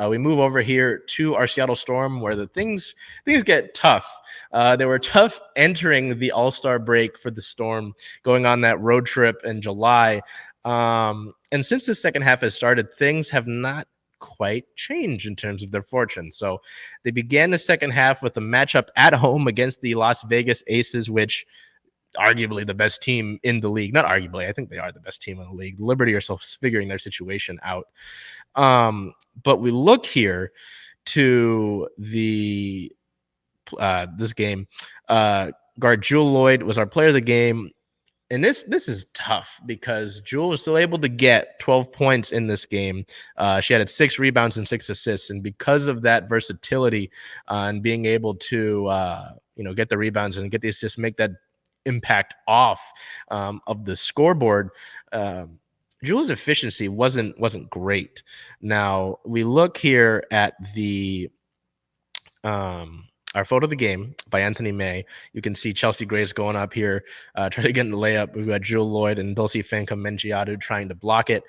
We move over here to our Seattle Storm, where the things get tough. They were tough entering the All-Star break for the Storm, going on that road trip in July. And since the second half has started, things have not quite changed in terms of their fortune. So they began the second half with a matchup at home against the Las Vegas Aces, which arguably the best team in the league. Not arguably, I think they are the best team in the league. Liberty are still figuring their situation out. But we look here to the this game. Guard Jewell Loyd was our player of the game. And this is tough because Jewell was still able to get 12 points in this game. She had 6 rebounds and 6 assists, and because of that versatility and being able to get the rebounds and get the assists, make that impact off of the scoreboard, Jewell's efficiency wasn't great. Now we look here at the our photo of the game by Anthony May. You can see Chelsea Grace going up here, trying to get in the layup. We've got Jewell Loyd and Dulcie Fankam-Mengiadu trying to block it.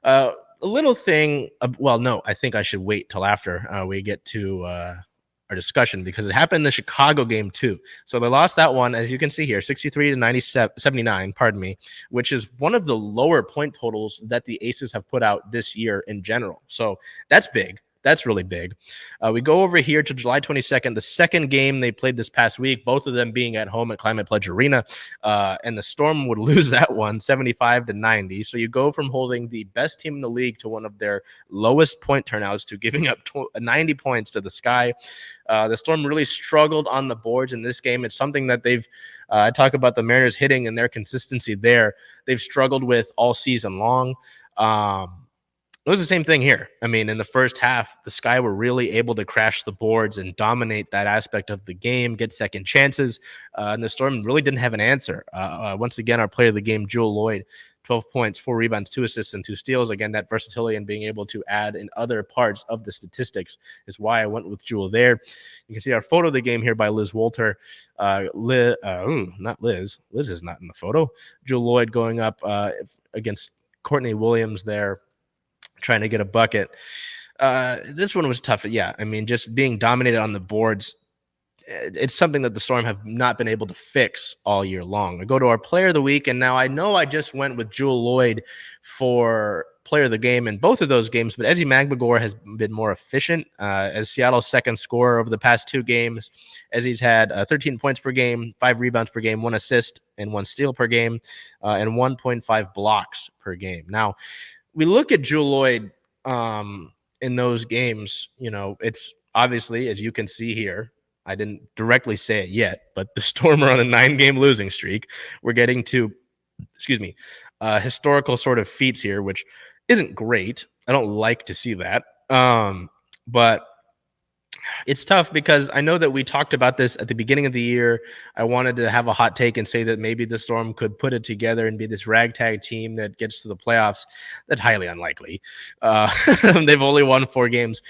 A little thing, no, I think I should wait till after we get to our discussion, because it happened in the Chicago game too. So they lost that one, as you can see here, 63 to 79, pardon me, which is one of the lower point totals that the Aces have put out this year in general. So that's big. That's really big. We go over here to July 22nd, the second game they played this past week, both of them being at home at Climate Pledge Arena, and the Storm would lose that one 75 to 90. So you go from holding the best team in the league to one of their lowest point turnouts to giving up 90 points to the Sky. The Storm really struggled on the boards in this game. It's something that I talk about the Mariners hitting and their consistency there. They've struggled with all season long. It was the same thing here. I mean, in the first half, the Sky were really able to crash the boards and dominate that aspect of the game, get second chances, and the Storm really didn't have an answer. Once again, our player of the game, Jewell Loyd, 12 points, 4 rebounds, 2 assists, and 2 steals. Again, that versatility and being able to add in other parts of the statistics is why I went with Jewell there. You can see our photo of the game here by Liz Wolter. Not Liz. Liz is not in the photo. Jewell Loyd going up against Courtney Williams there, trying to get a bucket. This one was tough. Yeah, I mean, just being dominated on the boards, it's something that the Storm have not been able to fix all year long. I go to our player of the week, and now I know I just went with Jewell Loyd for player of the game in both of those games, but Ezi Magbagor has been more efficient as Seattle's second scorer over the past 2 games. Ezi's had 13 points per game, 5 rebounds per game, 1 assist and 1 steal per game, and 1.5 blocks per game. Now, we look at Jewell Loyd in those games, it's obviously, as you can see here, I didn't directly say it yet, but the Storm are on a 9-game losing streak. We're getting to, historical sort of feats here, which isn't great. I don't like to see that. But it's tough because I know that we talked about this at the beginning of the year. I wanted to have a hot take and say that maybe the Storm could put it together and be this ragtag team that gets to the playoffs. That's highly unlikely. They've only won 4 games.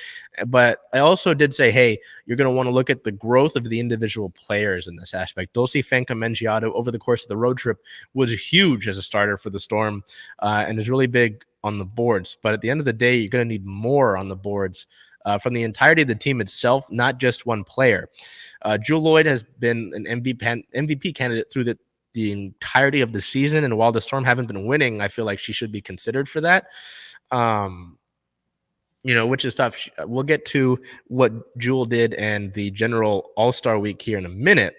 But I also did say, hey, you're going to want to look at the growth of the individual players in this aspect. Dulcie Fankam-Mengiadu over the course of the road trip was huge as a starter for the Storm and is really big on the boards. But at the end of the day, you're going to need more on the boards from the entirety of the team itself, not just one player. Jewell Loyd has been an MVP candidate through the entirety of the season, and while the Storm haven't been winning, I feel like she should be considered for that. Which is tough. We'll get to what Jewell did and the general All-Star week here in a minute,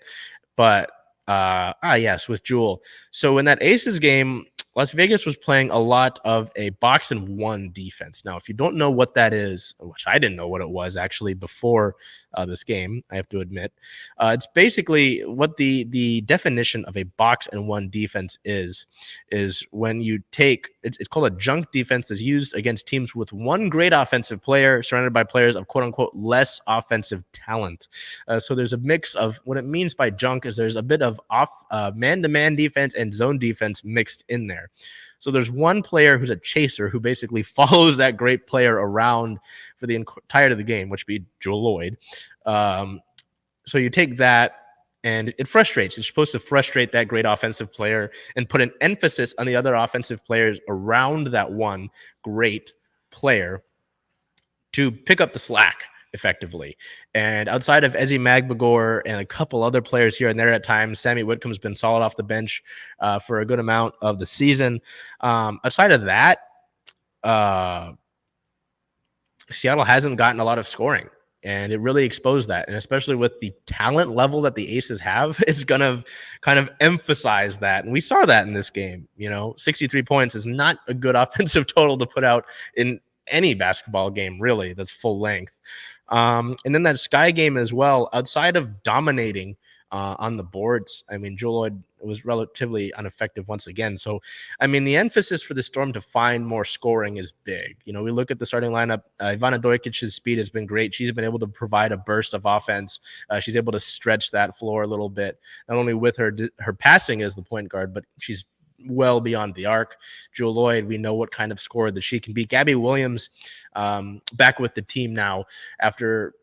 but yes, with Jewell. So in that Aces game, Las Vegas was playing a lot of a box and one defense. Now, if you don't know what that is, which I didn't know what it was actually before this game, I have to admit, it's basically what the definition of a box and one defense is when you take, it's called a junk defense that's used against teams with one great offensive player surrounded by players of quote unquote less offensive talent. So there's a mix of what it means by junk is there's a bit of man-to-man defense and zone defense mixed in there. So there's one player who's a chaser who basically follows that great player around for the entirety of the game, which would be Jewell Loyd. So you take that and it frustrates. It's supposed to frustrate that great offensive player and put an emphasis on the other offensive players around that one great player. to pick up the slack effectively. And outside of Ezzy Magbagor and a couple other players here and there at times, Sami Whitcomb's been solid off the bench for a good amount of the season. Outside of that, Seattle hasn't gotten a lot of scoring, and it really exposed that. And especially with the talent level that the Aces have, it's going to kind of emphasize that. And we saw that in this game. 63 points is not a good offensive total to put out in any basketball game, really, that's full length. And then that Sky game as well, outside of dominating on the boards. I mean, Jewell Loyd was relatively ineffective once again. So, I mean, the emphasis for the Storm to find more scoring is big. We look at the starting lineup. Ivana Dojkic's speed has been great. She's been able to provide a burst of offense. She's able to stretch that floor a little bit, not only with her passing as the point guard, but she's well beyond the arc. Jewell Loyd, we know what kind of scorer that she can be. Gabby Williams, back with the team now after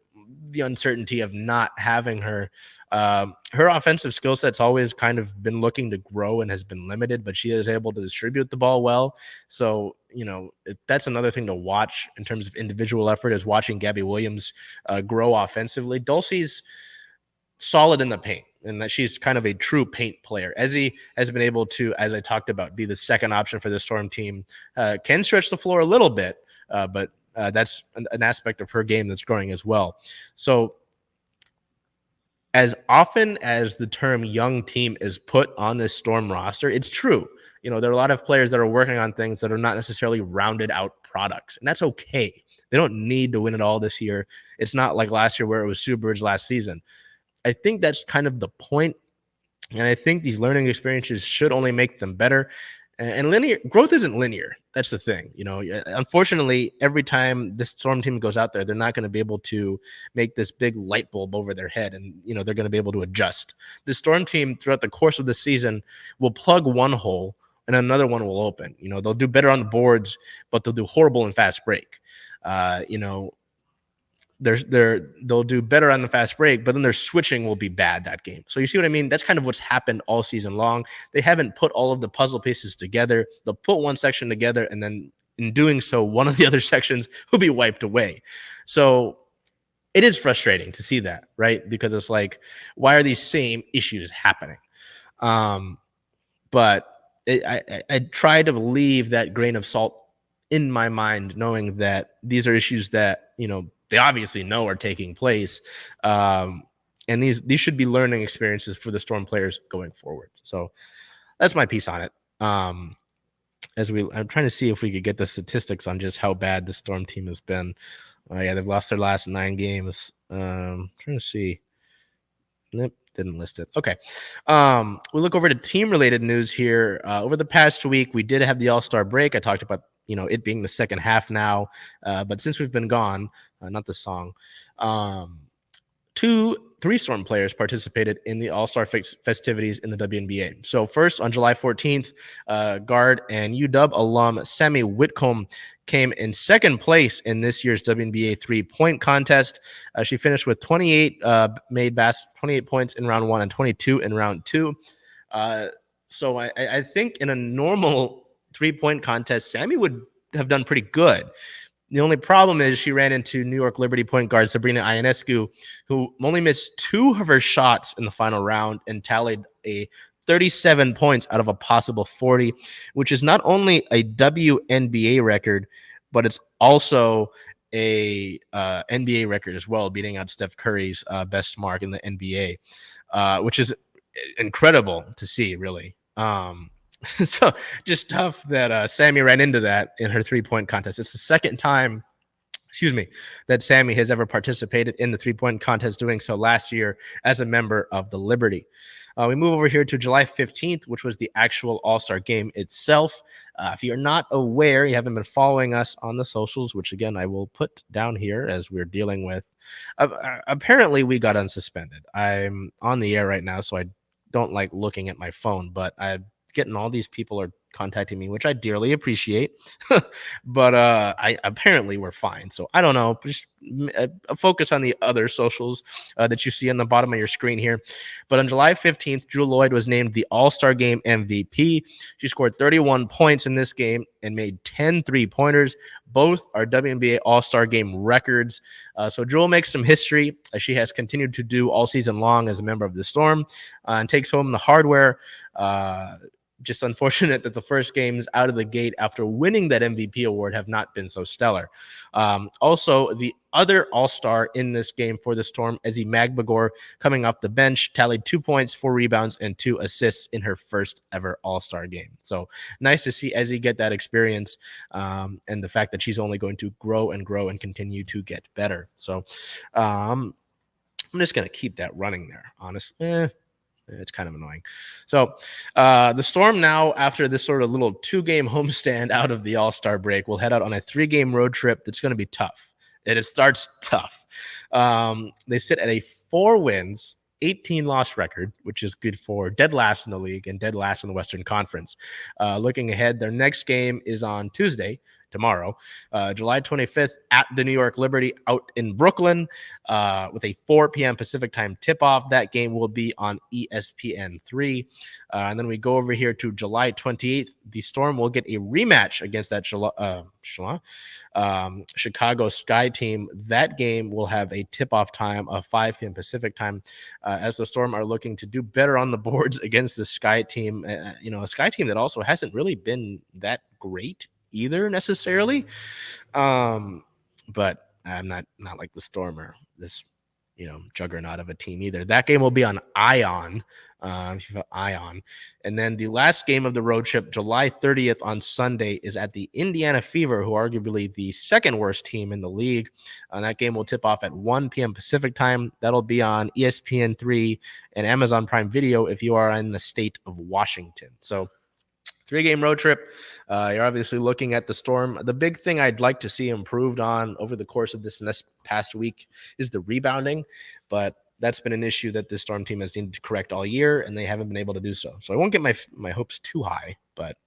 the uncertainty of not having her. Her offensive skill set's always kind of been looking to grow and has been limited, but she is able to distribute the ball well. So, that's another thing to watch in terms of individual effort, is watching Gabby Williams grow offensively. Dulcie's solid in the paint, and that she's kind of a true paint player. Ezzy has been able to, as I talked about, be the second option for the Storm team. Can stretch the floor a little bit, but that's an aspect of her game that's growing as well. So as often as the term young team is put on this Storm roster, it's true. There are a lot of players that are working on things that are not necessarily rounded out products, and that's okay. They don't need to win it all this year. It's not like last year where it was Sue Bird's last season. I think that's kind of the point, and I think these learning experiences should only make them better. And linear growth isn't linear. That's the thing. Unfortunately, every time this Storm team goes out there, they're not going to be able to make this big light bulb over their head, and they're going to be able to adjust. The Storm team throughout the course of the season will plug one hole and another one will open. They'll do better on the boards, but they'll do horrible in fast break. They'll do better on the fast break, but then their switching will be bad that game. So you see what I mean? That's kind of what's happened all season long. They haven't put all of the puzzle pieces together. They'll put one section together, and then in doing so, one of the other sections will be wiped away. So it is frustrating to see that, right? Because it's like, why are these same issues happening? But I try to leave that grain of salt in my mind, knowing that these are issues that, they obviously know are taking place. And these should be learning experiences for the Storm players going forward. So that's my piece on it. I'm trying to see if we could get the statistics on just how bad the Storm team has been. Yeah, they've lost their last 9 games. Trying to see. Nope, didn't list it. Okay. We look over to team-related news here. Over the past week, we did have the All-Star break. I talked about it being the second half now. But since we've been gone, not the song, 3 Storm players participated in the All-Star festivities in the WNBA. So first, on July 14th, guard and UW alum Sami Whitcomb came in second place in this year's WNBA three-point contest. She finished with 28 points in round 1 and 22 in round 2. So I think in a normal three-point contest, Sami would have done pretty good. The only problem is she ran into New York Liberty point guard Sabrina Ionescu, who only missed 2 of her shots in the final round and tallied a 37 points out of a possible 40, which is not only a WNBA record, but it's also a NBA record as well, beating out Steph Curry's best mark in the NBA, which is incredible to see, really. So just tough that Sami ran into that in her three-point contest. It's the second time, that Sami has ever participated in the three-point contest, doing so last year as a member of the Liberty. We move over here to July 15th, which was the actual All-Star game itself. If you're not aware, you haven't been following us on the socials, which again, I will put down here as we're dealing with. Apparently, we got unsuspended. I'm on the air right now, so I don't like looking at my phone, but getting all these people are contacting me, which I dearly appreciate. But I apparently we're fine. So I don't know. Just a focus on the other socials that you see on the bottom of your screen here. But on July 15th, Jewell Loyd was named the All-Star Game MVP. She scored 31 points in this game and made 10 three-pointers. Both are WNBA All-Star Game records. So Jewell makes some history, as she has continued to do all season long as a member of the Storm, and takes home the hardware. Just unfortunate that the first games out of the gate after winning that MVP award have not been so stellar. Also, the other All-Star in this game for the Storm, Ezi Magbagor, coming off the bench, tallied 2 points, 4 rebounds, and 2 assists in her first ever All-Star game. So nice to see Ezi get that experience, and the fact that she's only going to grow and grow and continue to get better. So I'm just going to keep that running there, honestly. It's kind of annoying. So the Storm now, after this sort of little 2-game homestand out of the All-Star break, will head out on a 3-game road trip that's going to be tough. And it starts tough. They sit at a 4 wins, 18 loss record, which is good for dead last in the league and dead last in the Western Conference. Looking ahead, their next game is on Tuesday, tomorrow, July 25th at the New York Liberty out in Brooklyn, with a 4 p.m. Pacific time tip-off. That game will be on ESPN3. And then we go over here to July 28th. The Storm will get a rematch against that Chicago Sky team. That game will have a tip-off time of 5 p.m. Pacific time, as the Storm are looking to do better on the boards against the Sky team. A Sky team that also hasn't really been that great either necessarily, but I'm not like the Storm or this juggernaut of a team either. That game will be on Ion, Ion. And then the last game of the road trip, July 30th on Sunday, is at the Indiana Fever, who are arguably the second worst team in the league. That game will tip off at 1 p.m. Pacific time. That'll be on ESPN3 and Amazon Prime Video if you are in the state of Washington. So 3-game road trip. You're obviously looking at the Storm. The big thing I'd like to see improved on over the course of this past week is the rebounding, but that's been an issue that this Storm team has needed to correct all year, and they haven't been able to do so. So I won't get my hopes too high, but